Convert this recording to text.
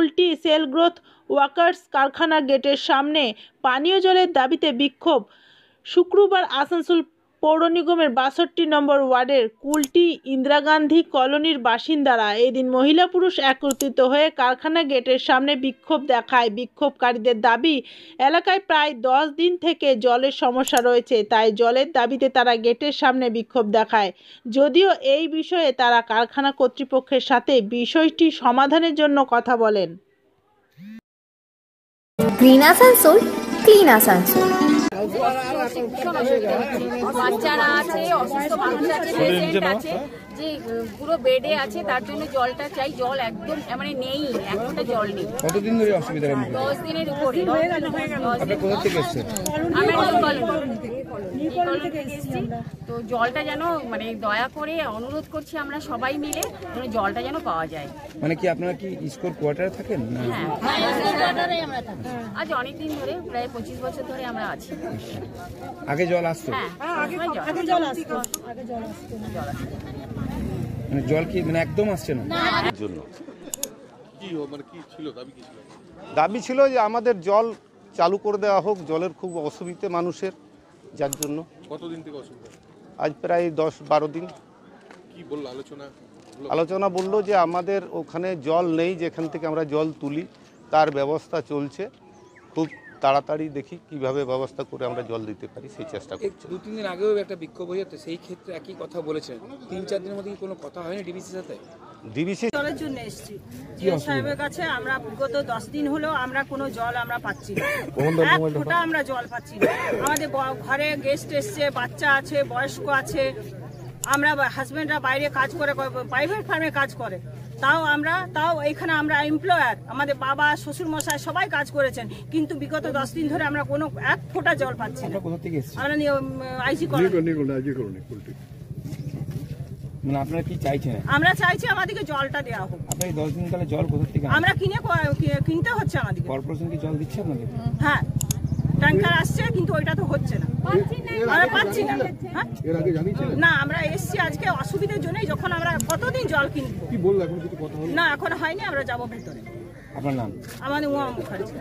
Kulti cell growth workers কারখানা গেটের সামনে পানীয় জলের দাবিতে বিক্ষোভ। শুক্রবার আসানসোল পৌর নিগমের ৬২ নম্বর ওয়ার্ডের কুলটি ইন্দিরা গান্ধী কলোনির বাসিন্দারা এদিন মহিলা পুরুষ একত্রিত হয়ে কারখানা গেটের সামনে বিক্ষোভ দেখায়। বিক্ষোভকারীদের দাবি, এলাকায় প্রায় 10 দিন থেকে জলের সমস্যা রয়েছে, তাই জলের দাবিতে তারা গেটের সামনে বিক্ষোভ দেখায়। যদিও এই বিষয়ে তারা কারখানা কর্তৃপক্ষের সাথে বিষয়টি সমাধানের জন্য কথা বলেন। Green Asansol, clean Asansol. বাচ্চারা আছে, অসুস্থ মানুষ আছে, পেশেন্ট আছে, যে পুরো বেডে আছে, তার জন্য জলটা চাই। জল একদম মানে নেই, এক ফোঁটা জল নেই। কতদিন ধরে অসুবিধা? 10 দিনের উপরে। আপনি কোথা থেকে এসেছেন? তো জলটা যেন মানে দয়া করে অনুরোধ করছি আমরা সবাই মিলে, জলটা যেন পাওয়া যায়। মানে কি আপনারা কি স্কোর কোয়ার্টারে থাকেন? হ্যাঁ, আজ অনেকদিন ধরে, প্রায় 25 বছর ধরে আমরা আছি। আগে জল আসতো? হ্যাঁ, জল আসতো। মানে জল কি মানে একদম আসছে না? জন্য দাবি ছিল যে আমাদের জল চালু করে দেওয়া হোক। জলের খুব অসুবিধে মানুষের, যার জন্য। কতদিন থেকে অসুবিধা? আজ প্রায় 10-12 দিন। কি বললো আলোচনা বললো যে আমাদের ওখানে জল নেই, যেখান থেকে আমরা জল তুলি তার ব্যবস্থা চলছে। খুব তাড়াতাড়ি দেখি কিভাবে ব্যবস্থা করে আমরা জল দিতে পারি, সেই চেষ্টা করছি। 2-3 দিন আগেও একটা বিক্ষোভ হয়েছে, সেই ক্ষেত্রে একই কথা বলেছেন। 3-4 দিনের মধ্যে কোনো কথা হয়নি ডিবিসির সাথে? ডিবিসি জলের জন্য এসেছি সাহেবের কাছে। আমরা বিগত 10 দিন হলো আমরা কোনো জল আমরা পাচ্ছি না, এক ফোঁটা আমরা জল পাচ্ছি না। আমাদের ঘরে গেস্ট এসছে, বাচ্চা আছে, বয়স্ক আছে, আমরা হাজবেন্ডরা বাইরে কাজ করে, প্রাইভেট ফার্মে কাজ করে, তাও এখানে আমরা এমপ্লয়ার, আমাদের বাবা শ্বশুর মশাই সবাই কাজ করেছেন, কিন্তু বিগত 10 দিন ধরে আমরা কোনো এক ফোঁটা জল পাচ্ছি না। আমরা আইজি কলোনি। মানে আপনারা কি চাইছেন? আমরা চাইছি আমাদেরকে জলটা দেওয়া হোক। আপনারা 10 দিন কালে জল কোথা থেকে? আমরা কিনতে হচ্ছে আমাদের। কর্পোরেশন কি জল দিচ্ছে আপনাদের? হ্যাঁ, ট্যাঙ্কার আসছে, কিন্তু ওইটা তো হচ্ছে না, আমরা পাচ্ছি না। না, আমরা এসছি আজকে অসুবিধার জন্যই। যখন আমরা কতদিন জল কিনবো? কি বললো এখন? কিছু কথা হলো না, এখন হয়নি, আমরা যাবো ভেতরে। আপনার নাম? আমাদের উমা মুখার্জি।